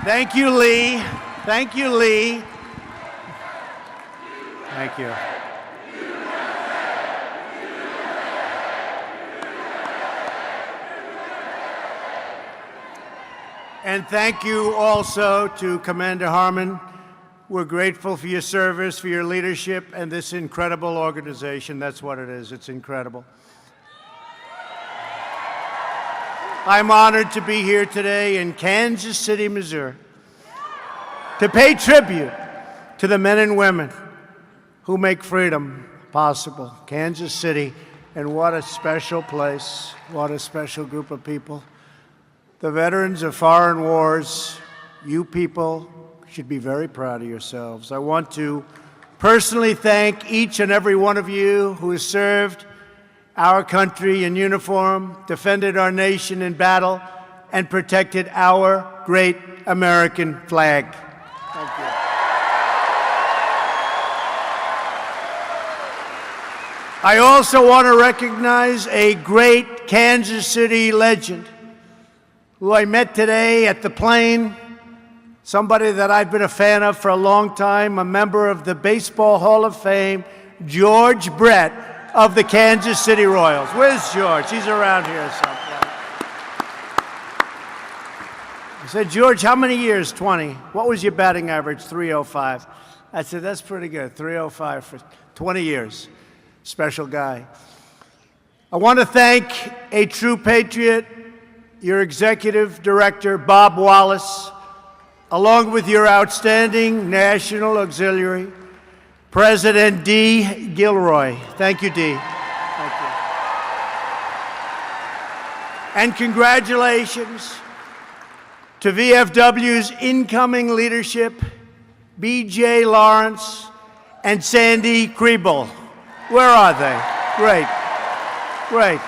Thank you, Lee. Thank you, Lee. Thank you. And thank you also to Commander Harmon. We're grateful for your service, for your leadership, and this incredible organization. That's what it is. It's incredible. I'm honored to be here today in Kansas City, Missouri, to pay tribute to the men and women who make freedom possible. Kansas City, and what a special place, what a special group of people. The veterans of foreign wars, you people should be very proud of yourselves. I want to personally thank each and every one of you who has served our country in uniform, defended our nation in battle, and protected our great American flag. Thank you. I also want to recognize a great Kansas City legend who I met today at the plane, somebody that I've been a fan of for a long time, a member of the Baseball Hall of Fame, George Brett of the Kansas City Royals. Where's George? He's around here someplace. I said, George, how many years? 20. What was your batting average? 305. I said, that's pretty good. 305 for 20 years. Special guy. I want to thank a true patriot, your executive director, Bob Wallace, along with your outstanding National Auxiliary, President Dee Gilroy. Thank you, Dee. Thank you. And congratulations to VFW's incoming leadership, B.J. Lawrence and Sandy Kriebel. Where are they? Great. Great.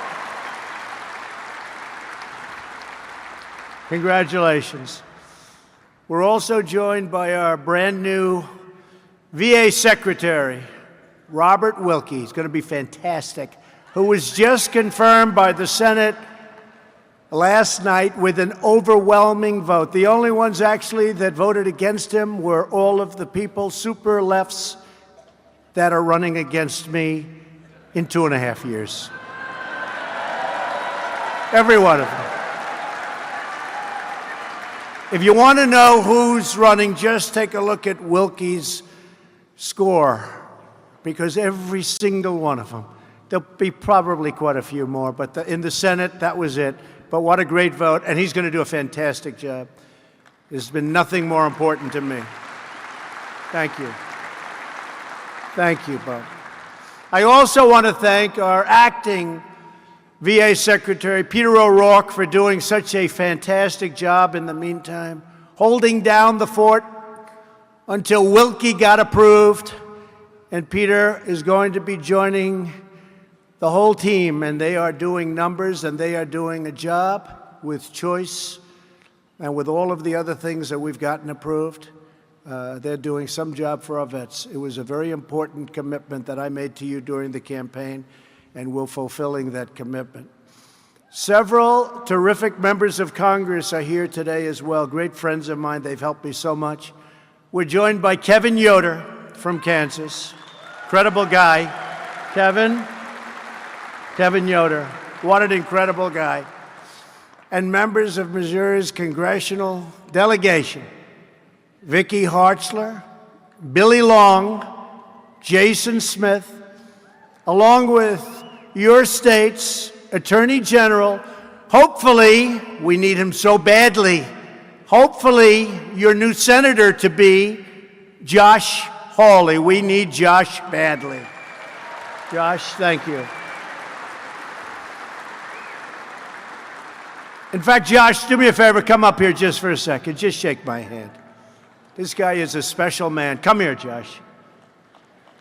Congratulations. We're also joined by our brand new VA Secretary, Robert Wilkie. He's going to be fantastic, who was just confirmed by the Senate last night with an overwhelming vote. The only ones actually that voted against him were all of the people, super lefts, that are running against me in 2.5 years. Every one of them. If you want to know who's running, just take a look at Wilkie's score, because every single one of them, there'll be probably quite a few more, but in the Senate, that was it. But what a great vote, and he's going to do a fantastic job. There's been nothing more important to me. Thank you. Thank you, Bob. I also want to thank our acting VA Secretary, Peter O'Rourke, for doing such a fantastic job in the meantime, holding down the fort until Wilkie got approved. And Peter is going to be joining the whole team, and they are doing numbers, and they are doing a job with choice and with all of the other things that we've gotten approved. They're doing some job for our vets. It was a very important commitment that I made to you during the campaign, and we're fulfilling that commitment. Several terrific members of Congress are here today as well, great friends of mine. They've helped me so much. We're joined by Kevin Yoder from Kansas. Incredible guy. Kevin Yoder. What an incredible guy. And members of Missouri's congressional delegation, Vicky Hartzler, Billy Long, Jason Smith, along with your state's Attorney General. Hopefully, we need him so badly. Hopefully, your new senator to be Josh Hawley. We need Josh badly. Josh, thank you. In fact, Josh, do me a favor, come up here just for a second. Just shake my hand. This guy is a special man. Come here, Josh.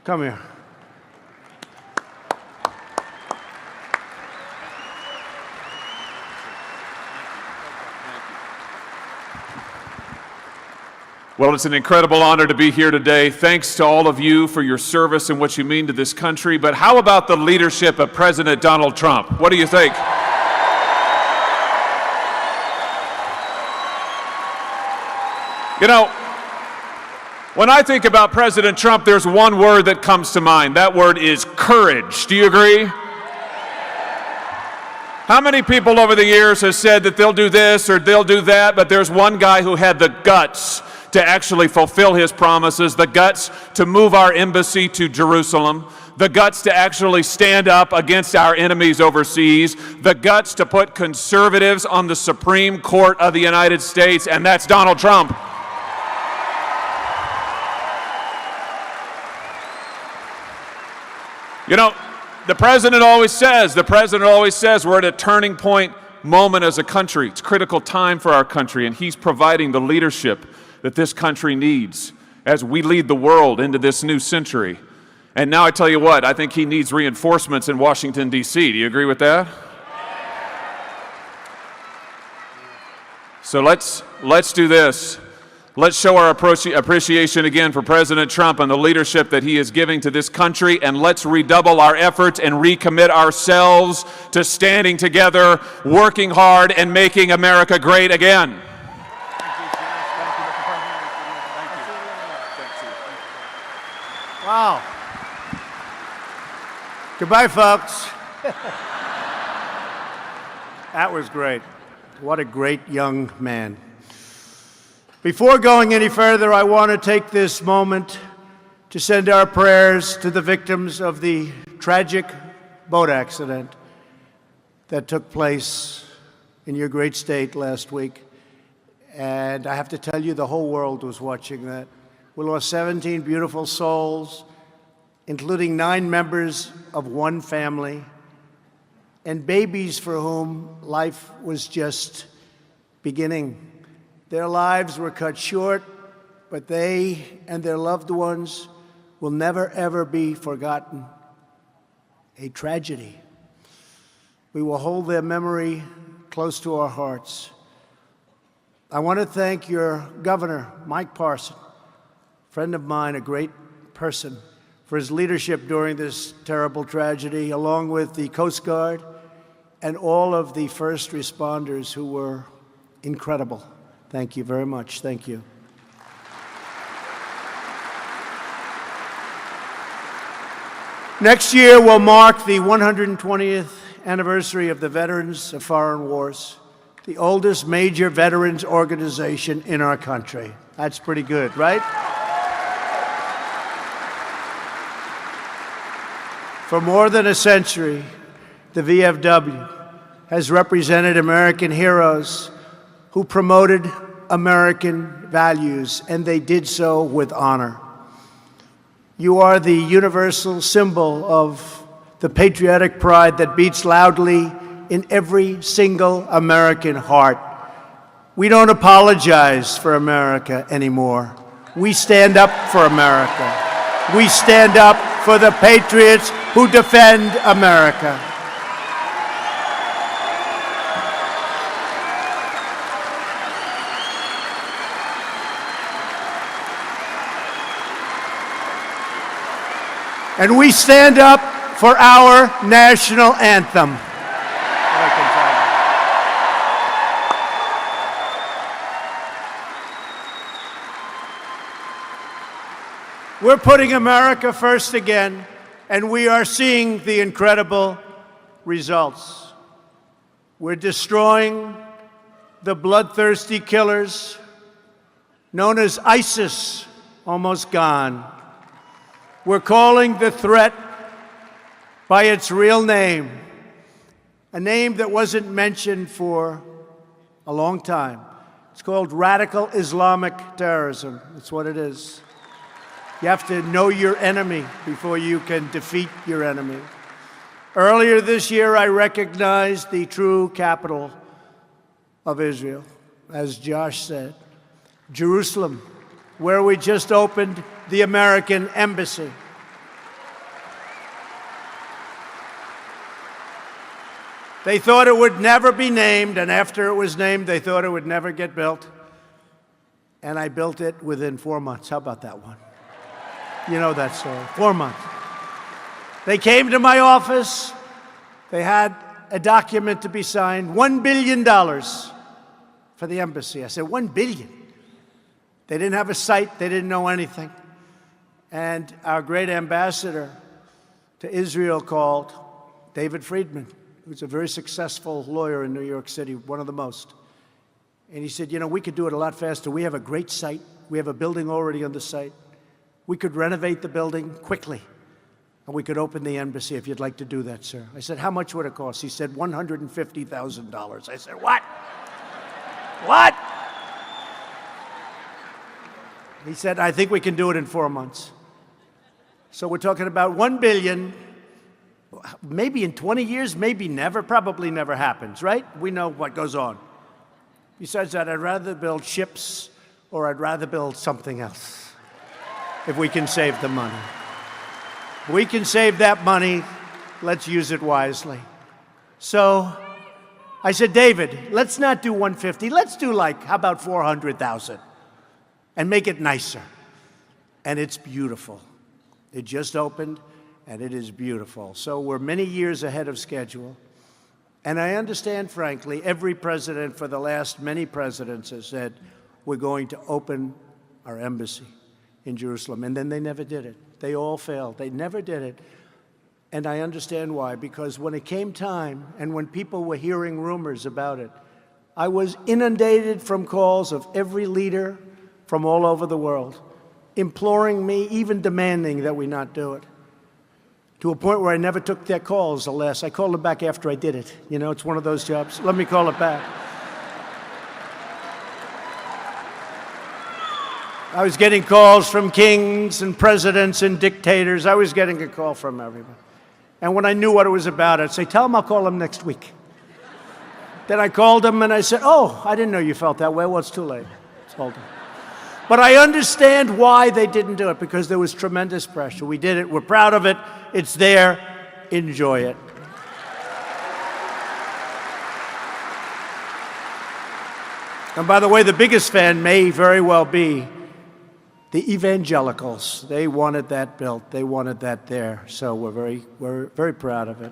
Come here. Well, it's an incredible honor to be here today. Thanks to all of you for your service and what you mean to this country. But how about the leadership of President Donald Trump? What do you think? You know, when I think about President Trump, there's one word that comes to mind. That word is courage. Do you agree? How many people over the years have said that they'll do this or they'll do that, but there's one guy who had the guts to actually fulfill his promises, the guts to move our embassy to Jerusalem, the guts to actually stand up against our enemies overseas, the guts to put conservatives on the Supreme Court of the United States, and that's Donald Trump. You know, the president always says we're at a turning point moment as a country. It's a critical time for our country, and he's providing the leadership that this country needs as we lead the world into this new century. And now I tell you what, I think he needs reinforcements in Washington, D.C. Do you agree with that? So let's do this. Let's show our appreciation again for President Trump and the leadership that he is giving to this country, and let's redouble our efforts and recommit ourselves to standing together, working hard, and making America great again. Wow. Goodbye, folks. That was great. What a great young man. Before going any further, I want to take this moment to send our prayers to the victims of the tragic boat accident that took place in your great state last week. And I have to tell you, the whole world was watching that. We lost 17 beautiful souls, including 9 members of one family, and babies for whom life was just beginning. Their lives were cut short, but they and their loved ones will never, ever be forgotten. A tragedy. We will hold their memory close to our hearts. I want to thank your governor, Mike Parson, friend of mine, a great person, for his leadership during this terrible tragedy, along with the Coast Guard and all of the first responders who were incredible. Thank you very much. Thank you. Next year will mark the 120th anniversary of the Veterans of Foreign Wars, the oldest major veterans organization in our country. That's pretty good, right? For more than a century, the VFW has represented American heroes who promoted American values, and they did so with honor. You are the universal symbol of the patriotic pride that beats loudly in every single American heart. We don't apologize for America anymore. We stand up for America. We stand up for the patriots who defend America. And we stand up for our national anthem. We're putting America first again, and we are seeing the incredible results. We're destroying the bloodthirsty killers known as ISIS, almost gone. We're calling the threat by its real name, a name that wasn't mentioned for a long time. It's called radical Islamic terrorism. That's what it is. You have to know your enemy before you can defeat your enemy. Earlier this year, I recognized the true capital of Israel, as Josh said, Jerusalem, where we just opened the American embassy. They thought it would never be named, and after it was named, they thought it would never get built. And I built it within 4 months. How about that one? You know that story. 4 months. They came to my office. They had a document to be signed, $1 billion for the embassy. I said, $1 billion? They didn't have a site. They didn't know anything. And our great ambassador to Israel called, David Friedman, who's a very successful lawyer in New York City, one of the most. And he said, you know, we could do it a lot faster. We have a great site. We have a building already on the site. We could renovate the building quickly, and we could open the embassy if you'd like to do that, sir. I said, how much would it cost? He said, $150,000. I said, what? What? He said, I think we can do it in 4 months. So we're talking about $1 billion, maybe in 20 years, maybe never, probably never happens, right? We know what goes on. Besides that, I'd rather build ships or I'd rather build something else if we can save the money. If we can save that money, let's use it wisely. So I said, David, let's not do 150. Let's do like, how about 400,000 and make it nicer. And it's beautiful. It just opened, and it is beautiful. So we're many years ahead of schedule. And I understand, frankly, every president for the last many presidents has said, we're going to open our embassy in Jerusalem. And then they never did it. They all failed. They never did it. And I understand why, because when it came time and when people were hearing rumors about it, I was inundated from calls of every leader from all over the world, imploring me, even demanding that we not do it, to a point where I never took their calls unless I called them back after I did it. You know, it's one of those jobs. Let me call it back. I was getting calls from kings and presidents and dictators. I was getting a call from everyone. And when I knew what it was about, I'd say, tell them I'll call them next week. Then I called them and I said, oh, I didn't know you felt that way. Well, it's too late. It's hold on. But I understand why they didn't do it, because there was tremendous pressure. We did it. We're proud of it. It's there. Enjoy it. And by the way, the biggest fan may very well be the evangelicals. They wanted that built. They wanted that there. So we're very proud of it.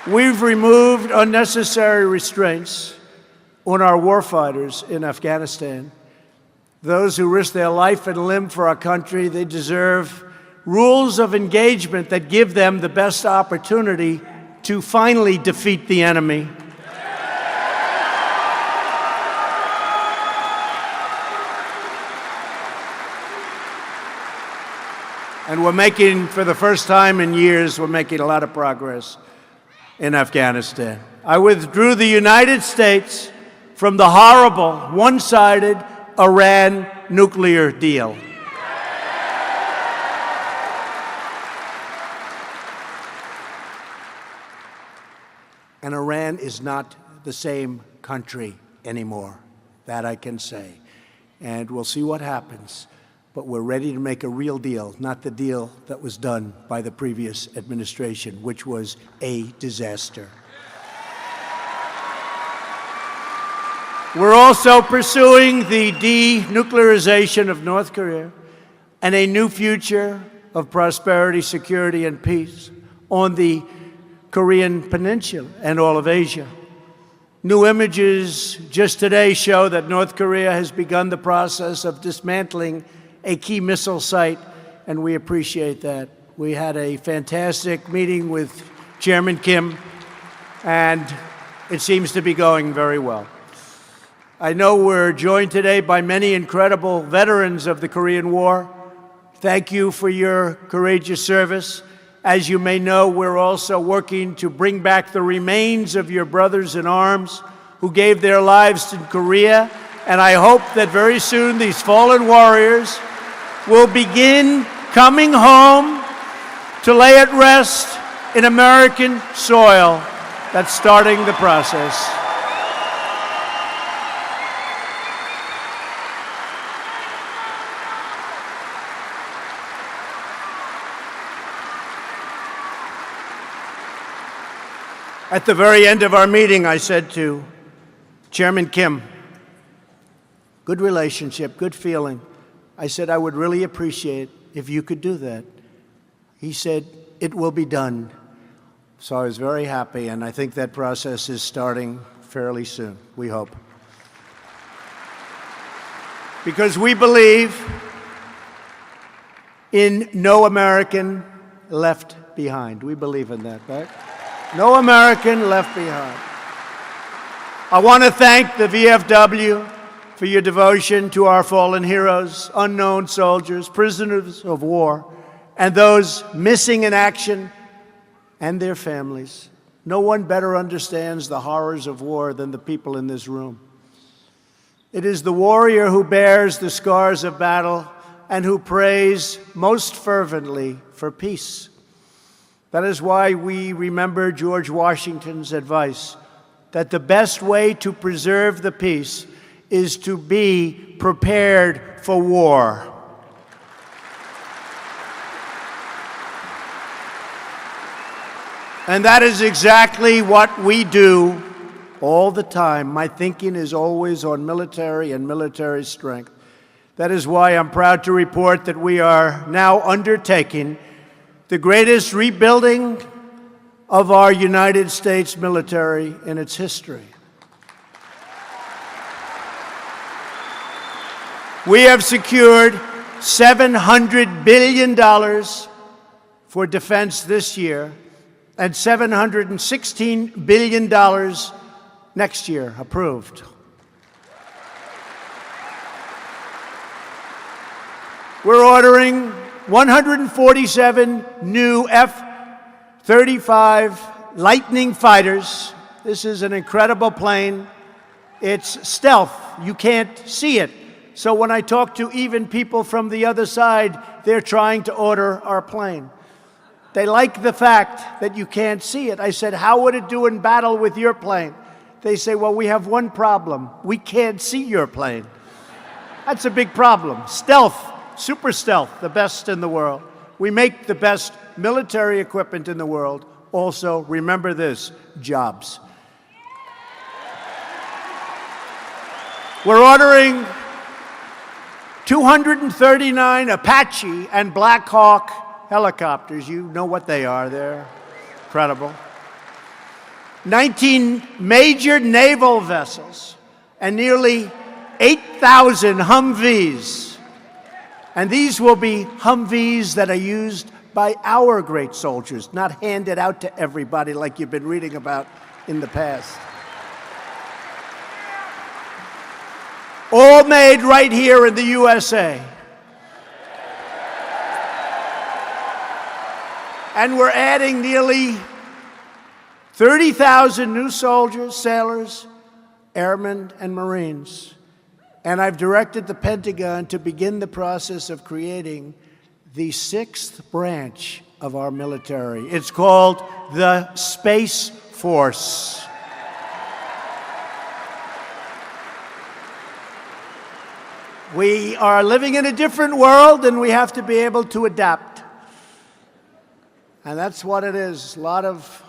We've removed unnecessary restraints on our warfighters in Afghanistan. Those who risk their life and limb for our country, they deserve rules of engagement that give them the best opportunity to finally defeat the enemy. And we're making, for the first time in years, we're making a lot of progress in Afghanistan. I withdrew the United States from the horrible, one-sided Iran nuclear deal. And Iran is not the same country anymore. That I can say. And we'll see what happens. But we're ready to make a real deal, not the deal that was done by the previous administration, which was a disaster. We're also pursuing the denuclearization of North Korea and a new future of prosperity, security, and peace on the Korean Peninsula and all of Asia. New images just today show that North Korea has begun the process of dismantling a key missile site, and we appreciate that. We had a fantastic meeting with Chairman Kim, and it seems to be going very well. I know we're joined today by many incredible veterans of the Korean War. Thank you for your courageous service. As you may know, we're also working to bring back the remains of your brothers in arms who gave their lives in Korea, and I hope that very soon these fallen warriors will begin coming home to lay at rest in American soil. That's starting the process. At the very end of our meeting, I said to Chairman Kim, good relationship, good feeling. I said, I would really appreciate if you could do that. He said, it will be done. So I was very happy, and I think that process is starting fairly soon, we hope. because we believe in no American left behind. We believe in that, right? No American left behind. I want to thank the VFW for your devotion to our fallen heroes, unknown soldiers, prisoners of war, and those missing in action and their families. No one better understands the horrors of war than the people in this room. It is the warrior who bears the scars of battle and who prays most fervently for peace. That is why we remember George Washington's advice that the best way to preserve the peace is to be prepared for war. And that is exactly what we do all the time. My thinking is always on military and military strength. That is why I'm proud to report that we are now undertaking the greatest rebuilding of our United States military in its history. We have secured $700 billion for defense this year and $716 billion next year, approved. We're ordering 147 new F-35 Lightning fighters. This is an incredible plane. It's stealth. You can't see it. So when I talk to even people from the other side, they're trying to order our plane. They like the fact that you can't see it. I said, how would it do in battle with your plane? They say, well, we have one problem. We can't see your plane. That's a big problem. Stealth, super stealth, the best in the world. We make the best military equipment in the world. Also, remember this, jobs. We're ordering 239 Apache and Black Hawk helicopters. You know what they are. They're incredible. 19 major naval vessels and nearly 8,000 Humvees. And these will be Humvees that are used by our great soldiers, not handed out to everybody like you've been reading about in the past. All made right here in the USA. And we're adding nearly 30,000 new soldiers, sailors, airmen, and Marines. And I've directed the Pentagon to begin the process of creating the 6th branch of our military. It's called the Space Force. We are living in a different world, and we have to be able to adapt. And that's what it is. A lot of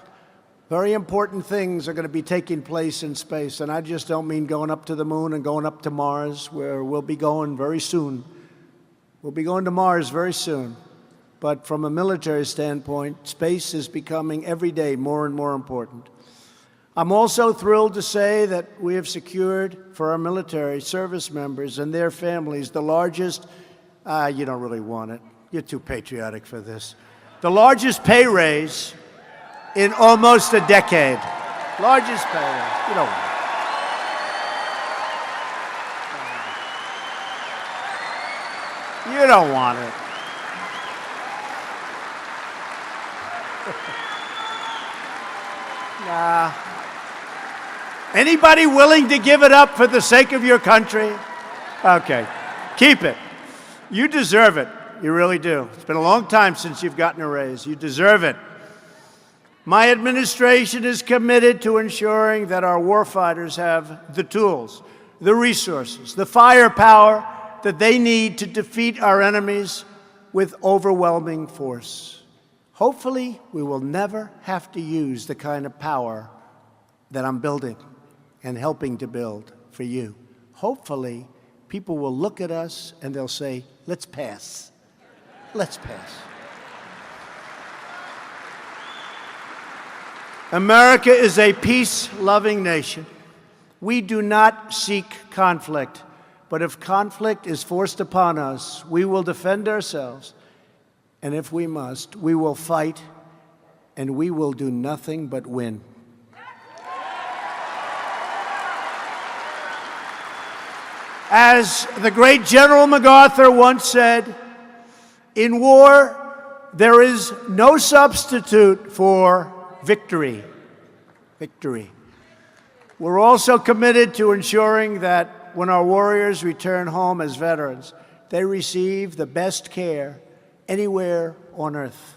very important things are going to be taking place in space. And I just don't mean going up to the moon and going up to Mars, where we'll be going very soon. We'll be going to Mars very soon. But from a military standpoint, space is becoming every day more and more important. I'm also thrilled to say that we have secured for our military service members and their families the largest, you don't really want it. You're too patriotic for this. The largest pay raise in almost a decade. Largest pay raise. You don't want it. You don't want it. Nah. Anybody willing to give it up for the sake of your country? Okay, keep it. You deserve it. You really do. It's been a long time since you've gotten a raise. You deserve it. My administration is committed to ensuring that our warfighters have the tools, the resources, the firepower that they need to defeat our enemies with overwhelming force. Hopefully, we will never have to use the kind of power that I'm building and helping to build for you. Hopefully, people will look at us and they'll say, let's pass. Let's pass. America is a peace-loving nation. We do not seek conflict, But if conflict is forced upon us, we will defend ourselves. And if we must, we will fight, and we will do nothing but win. As the great General MacArthur once said, in war, there is no substitute for victory. Victory. We're also committed to ensuring that when our warriors return home as veterans, they receive the best care anywhere on earth.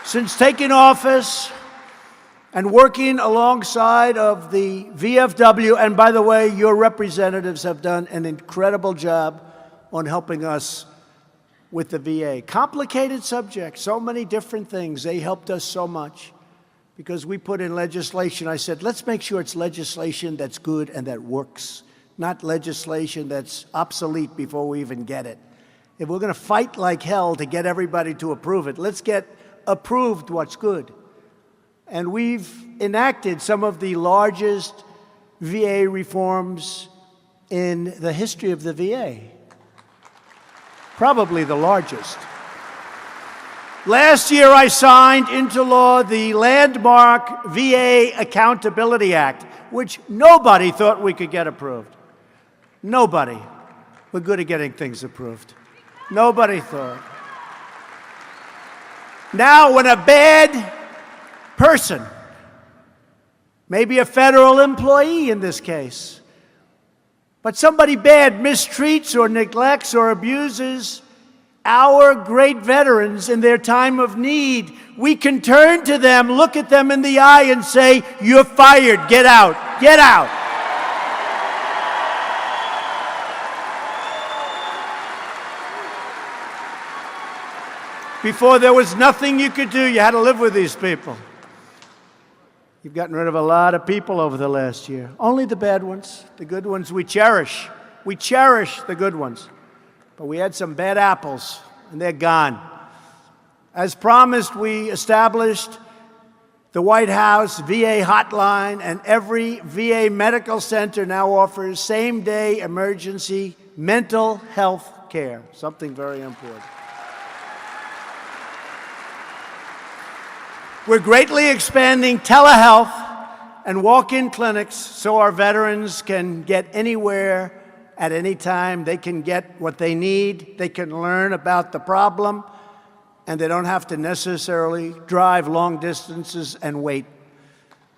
Since taking office and working alongside of the VFW, and by the way, your representatives have done an incredible job on helping us with the VA. Complicated subject, so many different things. They helped us so much because we put in legislation. I said, let's make sure it's legislation that's good and that works, not legislation that's obsolete before we even get it. If we're going to fight like hell to get everybody to approve it, let's get approved what's good. And we've enacted some of the largest VA reforms in the history of the VA. Probably the largest. Last year, I signed into law the landmark VA Accountability Act, which nobody thought we could get approved. Nobody. We're good at getting things approved. Nobody thought. Now, when a bad person, maybe a federal employee in this case, but somebody bad mistreats or neglects or abuses our great veterans in their time of need, we can turn to them, look at them in the eye and say, you're fired, get out, get out. Before there was nothing you could do, you had to live with these people. You've gotten rid of a lot of people over the last year. Only the bad ones. The good ones we cherish. We cherish the good ones. But we had some bad apples, and they're gone. As promised, we established the White House VA hotline, and every VA medical center now offers same-day emergency mental health care, something very important. We're greatly expanding telehealth and walk-in clinics so our veterans can get anywhere at any time. They can get what they need. They can learn about the problem, and they don't have to necessarily drive long distances and wait.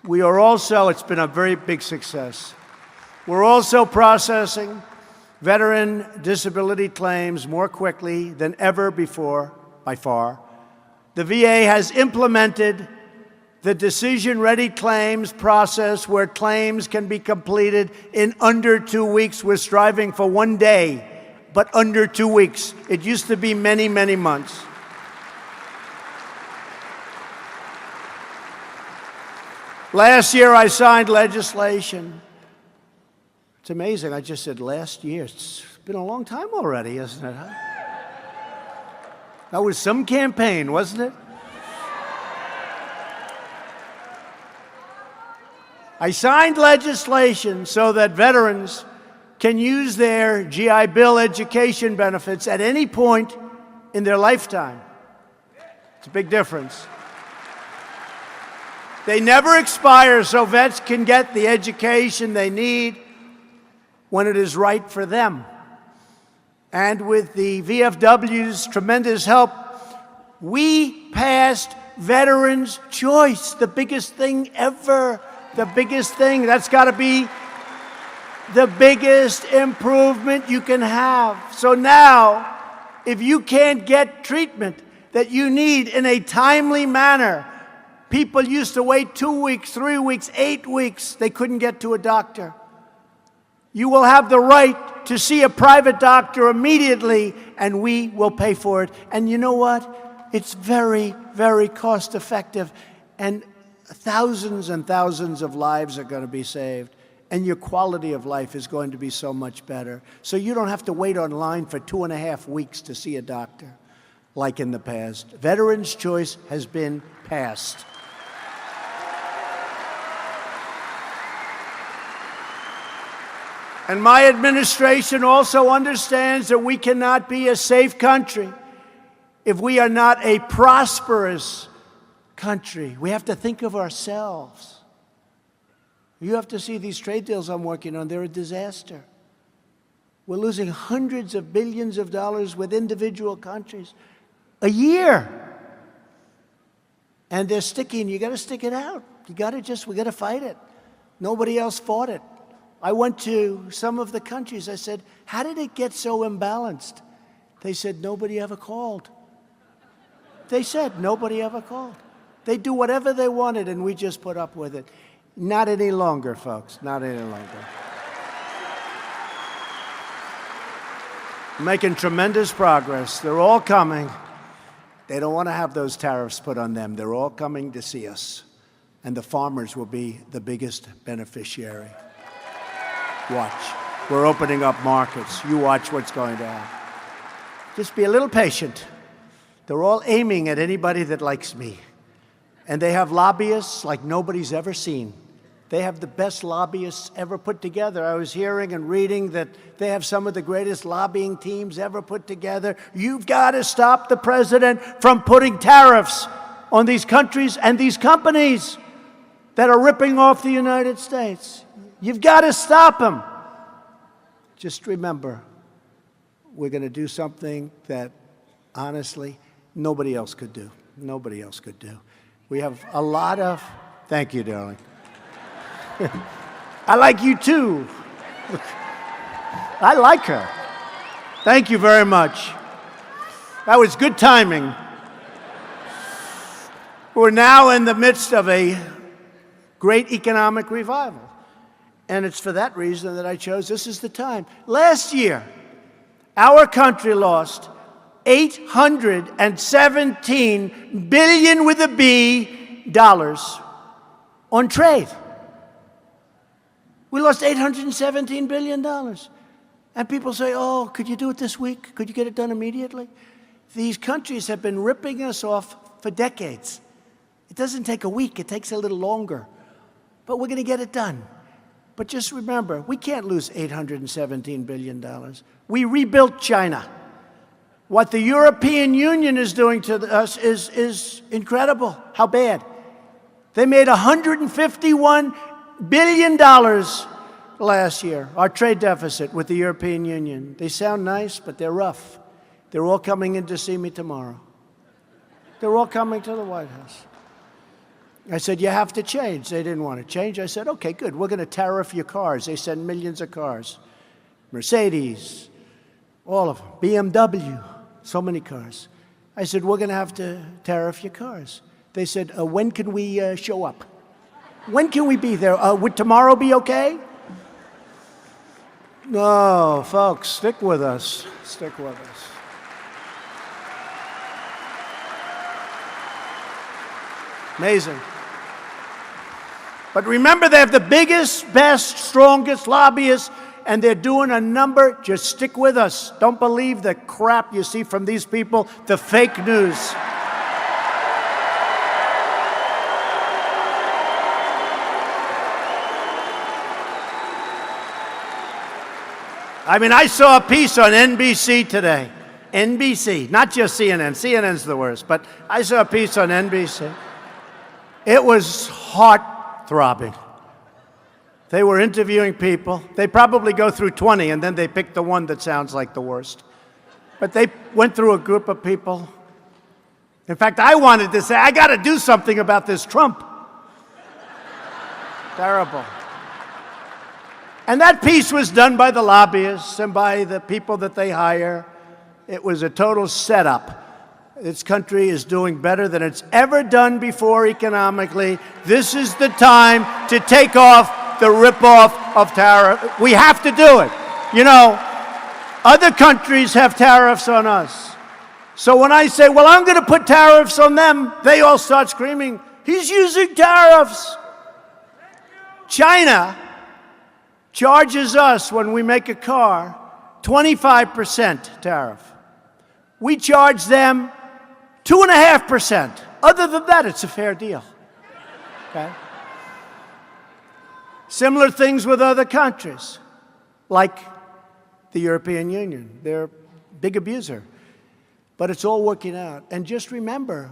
We are also, it's been a very big success. We're also processing veteran disability claims more quickly than ever before, by far. The VA has implemented the decision-ready claims process where claims can be completed in under 2 weeks. We're striving for 1 day, but under 2 weeks. It used to be many, many months. Last year, I signed legislation. It's amazing. I just said last year. It's been a long time already, isn't it? Huh? That was some campaign, wasn't it? I signed legislation so that veterans can use their GI Bill education benefits at any point in their lifetime. It's a big difference. They never expire, so vets can get the education they need when it is right for them. And with the VFW's tremendous help, we passed Veterans' Choice, the biggest thing ever, the biggest thing. That's got to be the biggest improvement you can have. So now, if you can't get treatment that you need in a timely manner, people used to wait 2 weeks, 3 weeks, 8 weeks. They couldn't get to a doctor. You will have the right to see a private doctor immediately, and we will pay for it. And you know what? It's very, very cost effective, and thousands and thousands of lives are going to be saved, and your quality of life is going to be so much better. So you don't have to wait online for 2.5 weeks to see a doctor like in the past. Veterans' Choice has been passed. And my administration also understands that we cannot be a safe country if we are not a prosperous country. We have to think of ourselves. You have to see these trade deals I'm working on. They're a disaster. We're losing hundreds of billions of dollars with individual countries a year. And they're sticking. You got to stick it out. We got to fight it. Nobody else fought it. I went to some of the countries. I said, how did it get so imbalanced? They said, nobody ever called. They said, nobody ever called. They do whatever they wanted, and we just put up with it. Not any longer, folks. Not any longer. Making tremendous progress. They're all coming. They don't want to have those tariffs put on them. They're all coming to see us. And the farmers will be the biggest beneficiary. Watch. We're opening up markets. You watch what's going to happen. Just be a little patient. They're all aiming at anybody that likes me. And they have lobbyists like nobody's ever seen. They have the best lobbyists ever put together. I was hearing and reading that they have some of the greatest lobbying teams ever put together. You've got to stop the president from putting tariffs on these countries and these companies that are ripping off the United States. You've got to stop them. Just remember, we're going to do something that, honestly, nobody else could do. Nobody else could do. We have a lot of... Thank you, darling. I like you, too. I like her. Thank you very much. That was good timing. We're now in the midst of a great economic revival. And it's for that reason that I chose this is the time. Last year, our country lost $817 billion with a B dollars on trade. We lost $817 billion. And people say, oh, could you do it this week? Could you get it done immediately? These countries have been ripping us off for decades. It doesn't take a week. It takes a little longer. But we're going to get it done. But just remember, we can't lose $817 billion. We rebuilt China. What the European Union is doing to us is incredible. How bad? They made $151 billion last year, our trade deficit with the European Union. They sound nice, but they're rough. They're all coming in to see me tomorrow. They're all coming to the White House. I said, you have to change. They didn't want to change. I said, okay, good. We're going to tariff your cars. They send millions of cars. Mercedes, all of them. BMW, so many cars. I said, we're going to have to tariff your cars. They said, when can we show up? When can we be there? Would tomorrow be okay? No, folks, stick with us. Stick with us. Amazing. But remember, they have the biggest, best, strongest lobbyists, and they're doing a number. Just stick with us. Don't believe the crap you see from these people, the fake news. I mean, I saw a piece on NBC today. NBC, not just CNN. CNN's the worst, but I saw a piece on NBC. It was heart-throbbing. They were interviewing people. They probably go through 20, and then they pick the one that sounds like the worst. But they went through a group of people. In fact, I wanted to say, I got to do something about this Trump. Terrible. And that piece was done by the lobbyists and by the people that they hire. It was a total setup. This country is doing better than it's ever done before economically. This is the time to take off the ripoff of tariff. We have to do it. You know, other countries have tariffs on us. So when I say, well, I'm going to put tariffs on them, they all start screaming, he's using tariffs. China charges us, when we make a car, 25% tariff. We charge them 2.5%. Other than that, it's a fair deal. Okay? Similar things with other countries. like the European Union. They're a big abuser. But it's all working out. And just remember,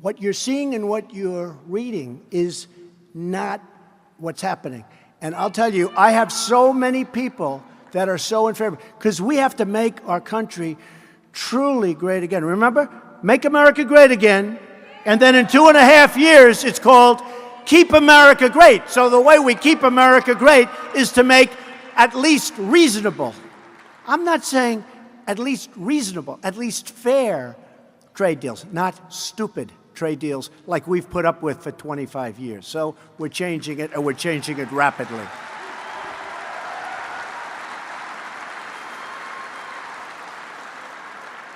what you're seeing and what you're reading is not what's happening. And I'll tell you, I have so many people that are so in favor, because we have to make our country truly great again. Remember? Make America great again, and then in 2.5 years, it's called Keep America Great. So the way we keep America great is to make at least reasonable, I'm not saying at least reasonable, at least fair trade deals, not stupid trade deals like we've put up with for 25 years. So we're changing it, and we're changing it rapidly.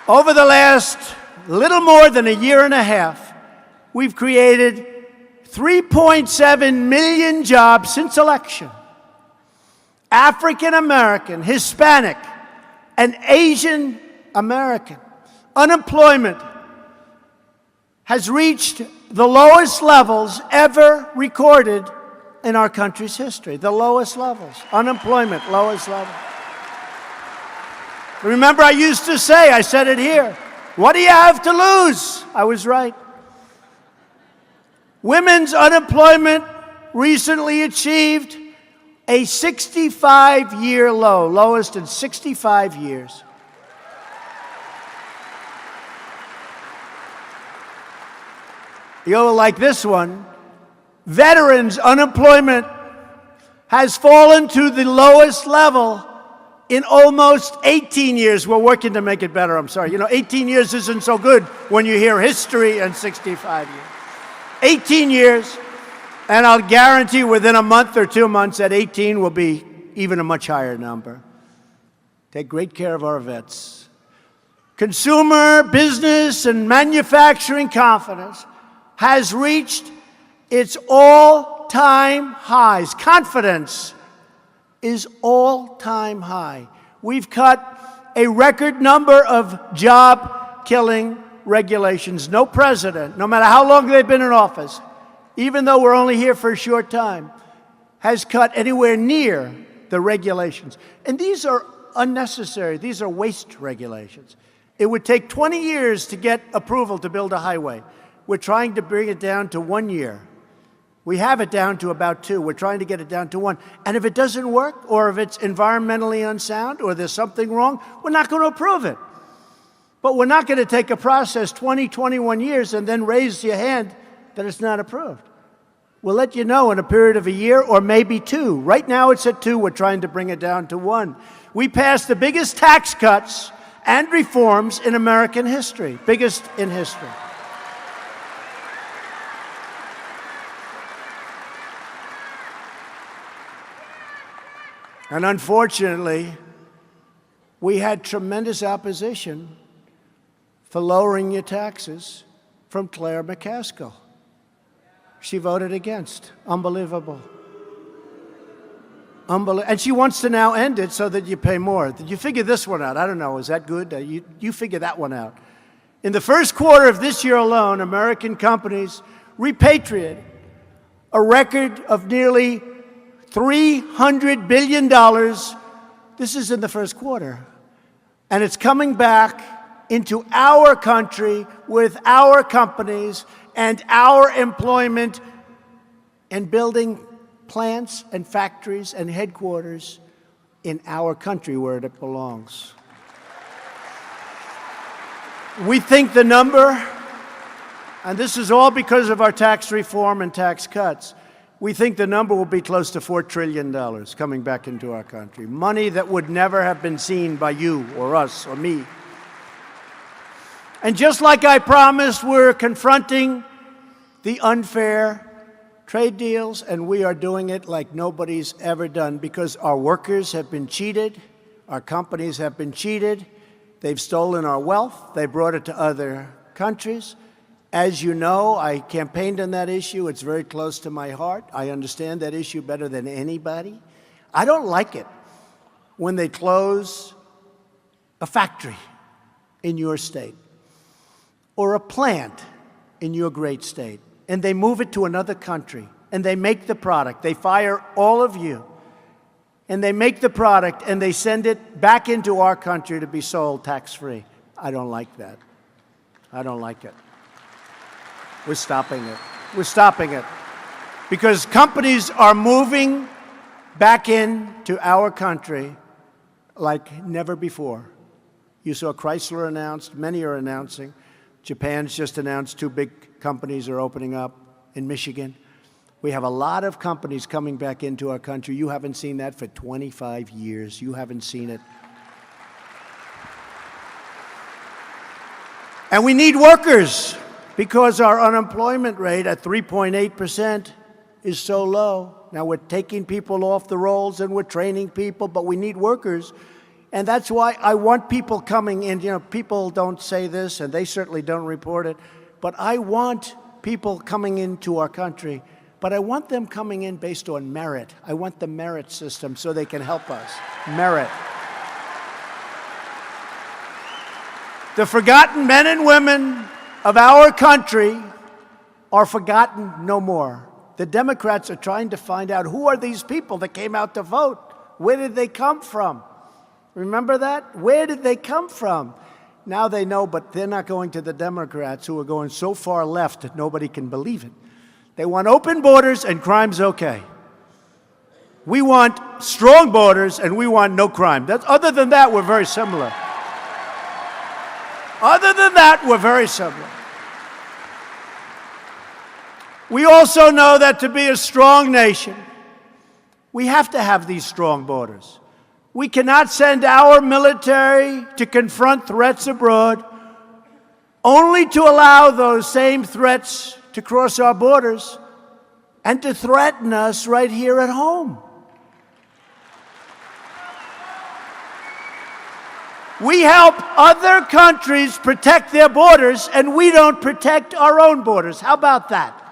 Over the last little more than a year and a half, we've created 3.7 million jobs since election. African American, Hispanic, and Asian American unemployment has reached the lowest levels ever recorded in our country's history. The lowest levels. Unemployment, lowest level. Remember, I used to say, I said it here, what do you have to lose? I was right. Women's unemployment recently achieved a 65-year low, lowest in 65 years. You'll like this one. Veterans' unemployment has fallen to the lowest level in almost 18 years. We're working to make it better, I'm sorry. You know, 18 years isn't so good when you hear history and 65 years. 18 years, and I'll guarantee within a month or 2 months that 18 will be even a much higher number. Take great care of our vets. Consumer, business, and manufacturing confidence has reached its all-time highs. Confidence is all-time high. We've cut a record number of job-killing regulations. No president, no matter how long they've been in office, even though we're only here for a short time, has cut anywhere near the regulations. And these are unnecessary. These are waste regulations. It would take 20 years to get approval to build a highway. We're trying to bring it down to 1 year. We have it down to about 2. We're trying to get it down to 1. And if it doesn't work, or if it's environmentally unsound, or there's something wrong, we're not going to approve it. But we're not going to take a process 20, 21 years and then raise your hand that it's not approved. We'll let you know in a period of a year or maybe 2. Right now it's at 2. We're trying to bring it down to 1. We passed the biggest tax cuts and reforms in American history, biggest in history. And unfortunately, we had tremendous opposition for lowering your taxes from Claire McCaskill. She voted against. Unbelievable. And she wants to now end it so that you pay more. Did you figure this one out? I don't know. Is that good? You figure that one out. In the first quarter of this year alone, American companies repatriated a record of nearly $300 billion. This is in the first quarter. And it's coming back into our country with our companies and our employment and building plants and factories and headquarters in our country where it belongs. We think the number, and this is all because of our tax reform and tax cuts, we think the number will be close to $4 trillion coming back into our country. Money that would never have been seen by you or us or me. And just like I promised, we're confronting the unfair trade deals, and we are doing it like nobody's ever done because our workers have been cheated, our companies have been cheated, they've stolen our wealth, they brought it to other countries. As you know, I campaigned on that issue. It's very close to my heart. I understand that issue better than anybody. I don't like it when they close a factory in your state or a plant in your great state, and they move it to another country, and they make the product. They fire all of you. and they make the product and they send it back into our country to be sold tax-free. I don't like that. I don't like it. We're stopping it. We're stopping it. Because companies are moving back into our country like never before. You saw Chrysler announced, many are announcing. Japan's just announced 2 big companies are opening up in Michigan. We have a lot of companies coming back into our country. You haven't seen that for 25 years. You haven't seen it. And we need workers because our unemployment rate at 3.8% is so low. Now we're taking people off the rolls and we're training people, but we need workers. And that's why I want people coming in. You know, people don't say this and they certainly don't report it, but I want people coming into our country, but I want them coming in based on merit. I want the merit system so they can help us. Merit. The forgotten men and women of our country are forgotten no more. The Democrats are trying to find out who are these people that came out to vote? Where did they come from? Remember that? Where did they come from? Now they know, but they're not going to the Democrats who are going so far left that nobody can believe it. They want open borders and crime's okay. We want strong borders and we want no crime. Other than that, we're very similar. Other than that, we're very similar. We also know that to be a strong nation, we have to have these strong borders. We cannot send our military to confront threats abroad, only to allow those same threats to cross our borders and to threaten us right here at home. We help other countries protect their borders, and we don't protect our own borders. How about that?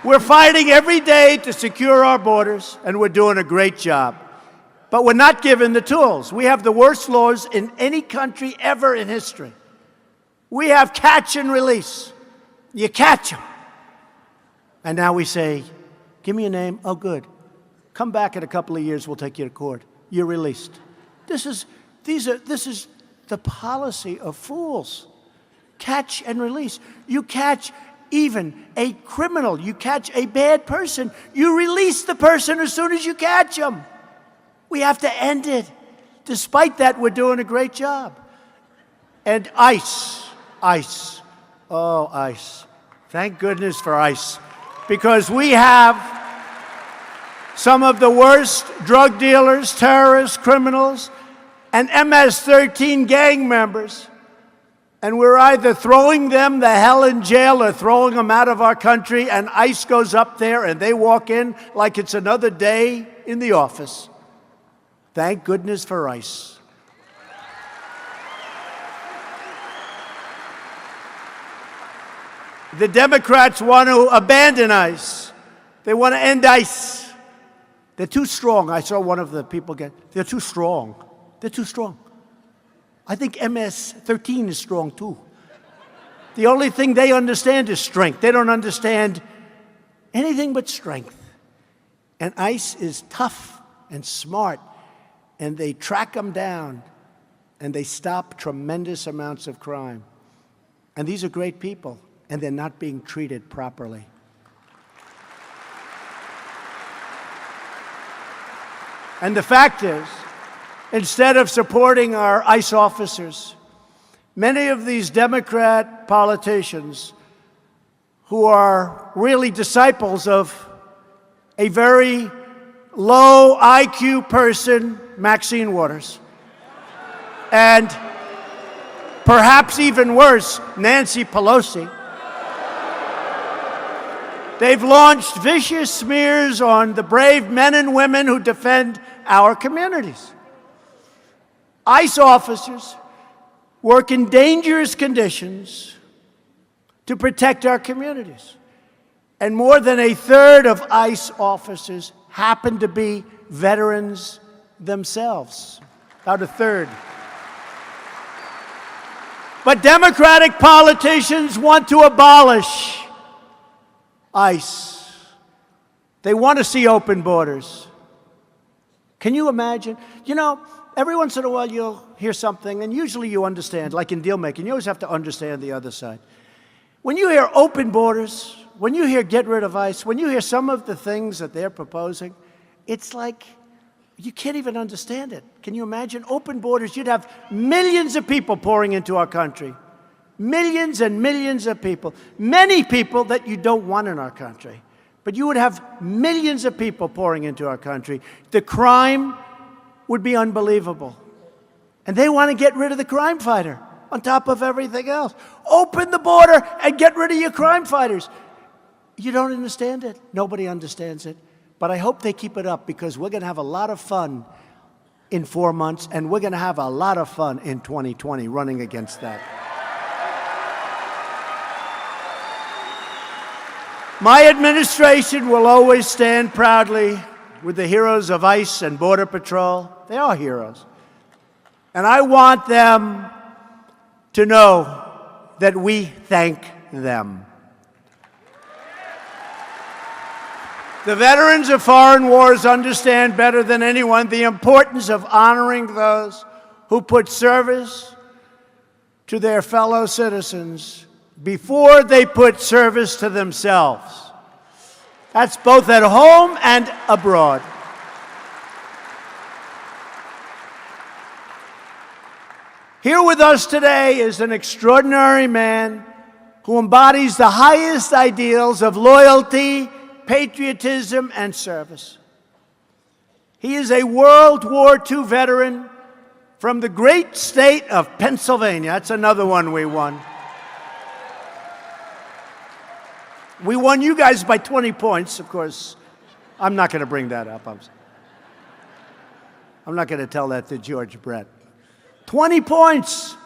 We're fighting every day to secure our borders, and we're doing a great job. But we're not given the tools. We have the worst laws in any country ever in history. We have catch and release. You catch them. And now we say, give me a name. Oh, good. Come back in a couple of years, we'll take you to court. You're released. This is the policy of fools. Catch and release. You catch even a criminal. You catch a bad person. You release the person as soon as you catch them. We have to end it. Despite that, we're doing a great job. And ICE. Oh, ICE. Thank goodness for ICE. Because we have some of the worst drug dealers, terrorists, criminals, and MS-13 gang members. And we're either throwing them the hell in jail or throwing them out of our country, and ICE goes up there and they walk in like it's another day in the office. Thank goodness for ICE. The Democrats want to abandon ICE. They want to end ICE. They're too strong. I saw one of the people they're too strong. They're too strong. I think MS-13 is strong too. The only thing they understand is strength. They don't understand anything but strength. And ICE is tough and smart, and they track them down, and they stop tremendous amounts of crime. And these are great people, and they're not being treated properly. And the fact is, instead of supporting our ICE officers, many of these Democrat politicians who are really disciples of a very low IQ person, Maxine Waters, and perhaps even worse, Nancy Pelosi, they've launched vicious smears on the brave men and women who defend our communities. ICE officers work in dangerous conditions to protect our communities. And more than a third of ICE officers happen to be veterans themselves. About a third. But Democratic politicians want to abolish ICE. They want to see open borders. Can you imagine? You know, every once in a while you'll hear something, and usually you understand, like in deal making, you always have to understand the other side. When you hear open borders, when you hear get rid of ICE, when you hear some of the things that they're proposing, it's like you can't even understand it. Can you imagine? Open borders, you'd have millions of people pouring into our country. Millions and millions of people. Many people that you don't want in our country. But you would have millions of people pouring into our country. The crime would be unbelievable. And they want to get rid of the crime fighter on top of everything else. Open the border and get rid of your crime fighters. You don't understand it. Nobody understands it. But I hope they keep it up, because we're going to have a lot of fun in 4 months, and we're going to have a lot of fun in 2020 running against that. My administration will always stand proudly with the heroes of ICE and Border Patrol. They are heroes. And I want them to know that we thank them. The veterans of foreign wars understand better than anyone the importance of honoring those who put service to their fellow citizens before they put service to themselves. That's both at home and abroad. Here with us today is an extraordinary man who embodies the highest ideals of loyalty, patriotism, and service. He is a World War II veteran from the great state of Pennsylvania. That's another one we won. We won you guys by 20 points, of course. I'm not going to bring that up. I'm not going to tell that to George Brett. 20 points.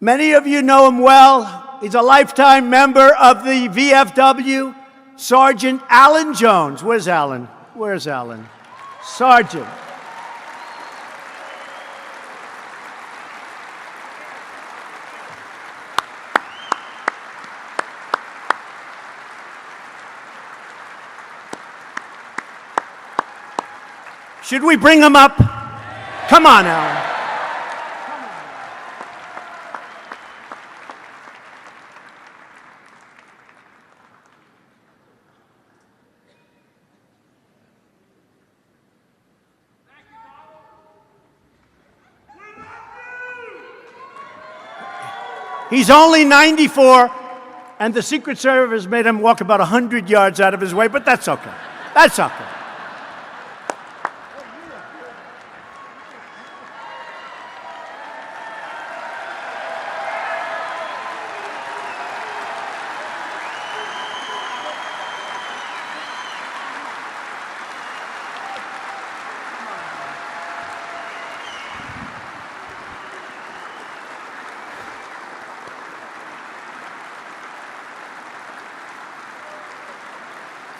Many of you know him well. He's a lifetime member of the VFW. Sergeant Alan Jones. Where's Alan? Where's Alan? Sergeant. Should we bring him up? Come on, Alan. He's only 94, and the Secret Service made him walk about 100 yards out of his way, but that's okay. That's okay.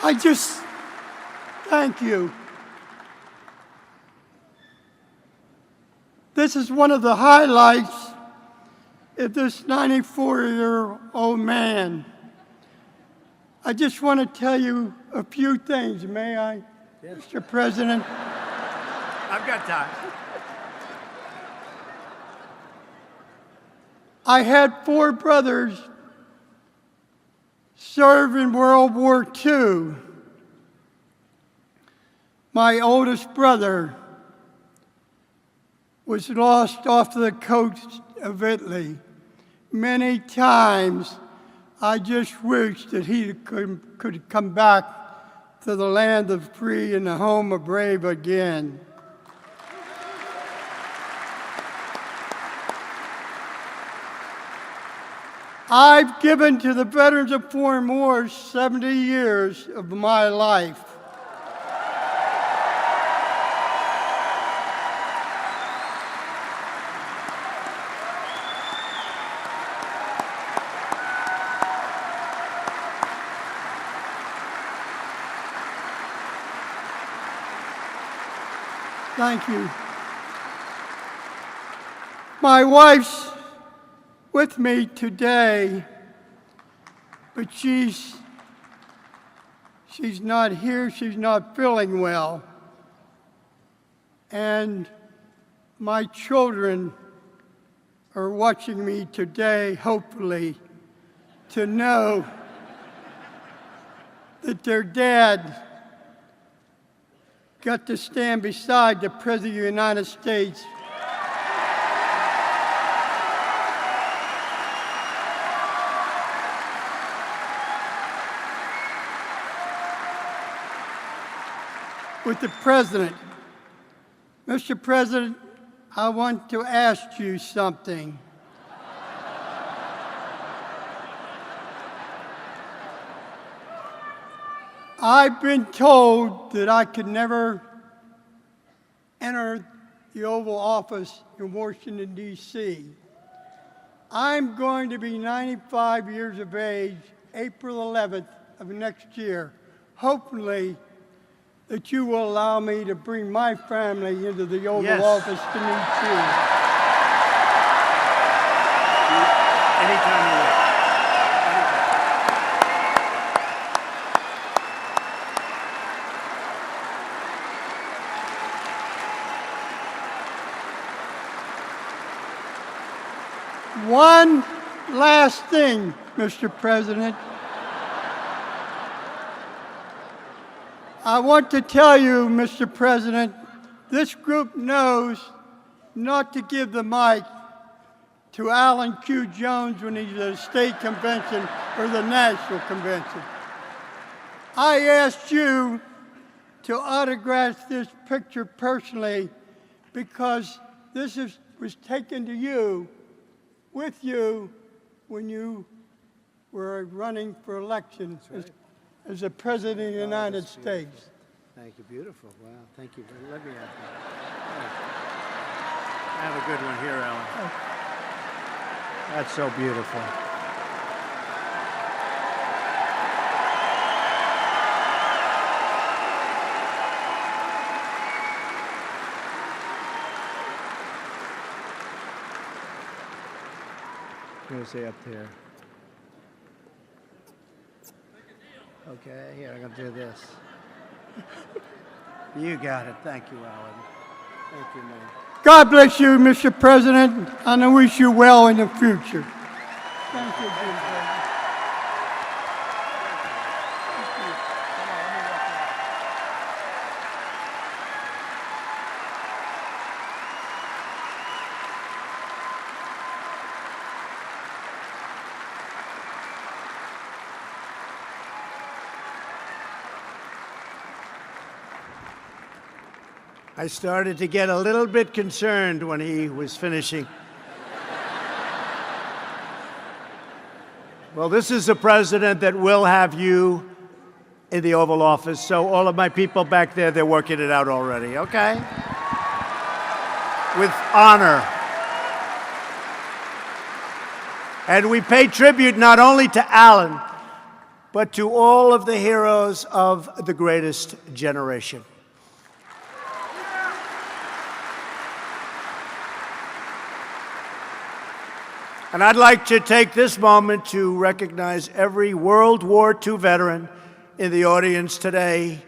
I just thank you. This is one of the highlights of this 94-year-old man. I just want to tell you a few things, may I, yes. Mr. President? I've got time. I had 4 brothers serve in World War II. My oldest brother was lost off the coast of Italy. Many times I just wished that he could come back to the land of free and the home of brave again. I've given to the veterans of foreign wars 70 years of my life. Thank you. My wife's with me today, but she's not here. She's not feeling well. And my children are watching me today, hopefully, to know that their dad got to stand beside the President of the United States with the President. Mr. President, I want to ask you something. I've been told that I could never enter the Oval Office in Washington, D.C. I'm going to be 95 years of age, April 11th of next year. Hopefully, that you will allow me to bring my family into the Oval Yes. Office to meet you. Anytime you want. One last thing, Mr. President. I want to tell you, Mr. President, this group knows not to give the mic to Alan Q. Jones when he's at a state convention or the national convention. I asked you to autograph this picture personally because was taken to you, with you, when you were running for election as the President of the United States. Thank you. Beautiful. Wow. Thank you. Let me have that. I have a good one here, Alan. That's so beautiful. I'm going to say up there. Okay, here, I'm going to do this. You got it. Thank you, Alan. Thank you, man. God bless you, Mr. President, and I wish you well in the future. Thank you, Jim. I started to get a little bit concerned when he was finishing. Well, this is a president that will have you in the Oval Office, so all of my people back there, they're working it out already, okay? With honor. And we pay tribute not only to Alan, but to all of the heroes of the greatest generation. And I'd like to take this moment to recognize every World War II veteran in the audience today.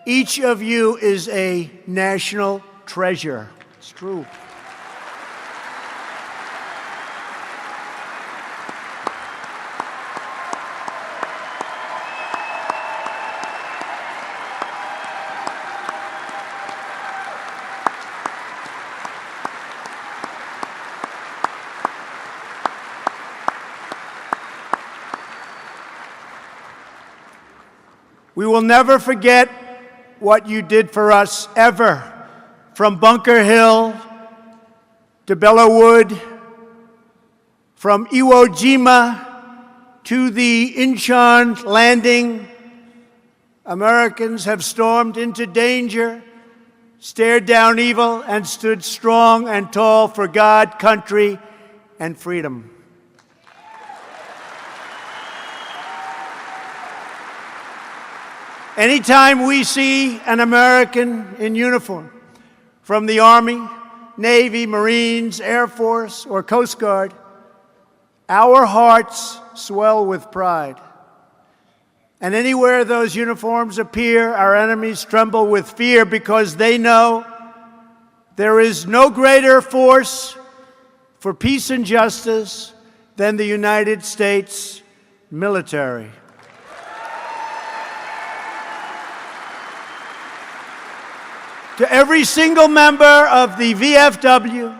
Each of you is a national treasure. It's true. We will never forget what you did for us, ever. From Bunker Hill to Belleau Wood, from Iwo Jima to the Incheon landing, Americans have stormed into danger, stared down evil, and stood strong and tall for God, country, and freedom. Anytime we see an American in uniform from the Army, Navy, Marines, Air Force, or Coast Guard, our hearts swell with pride. And anywhere those uniforms appear, our enemies tremble with fear because they know There is no greater force for peace and justice than the United States military. To every single member of the VFW,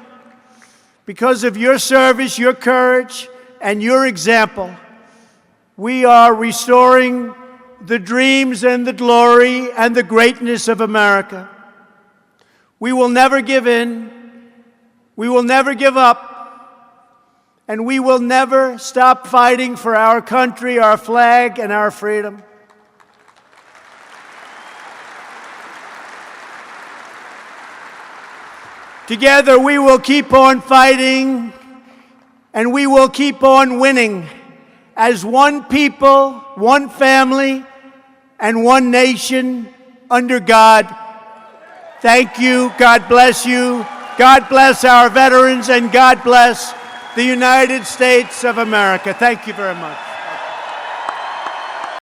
because of your service, your courage, and your example, we are restoring the dreams and the glory and the greatness of America. We will never give in, we will never give up, and we will never stop fighting for our country, our flag, and our freedom. Together we will keep on fighting, and we will keep on winning as one people, one family, and one nation under God. Thank you. God bless you. God bless our veterans, and God bless the United States of America. Thank you very much.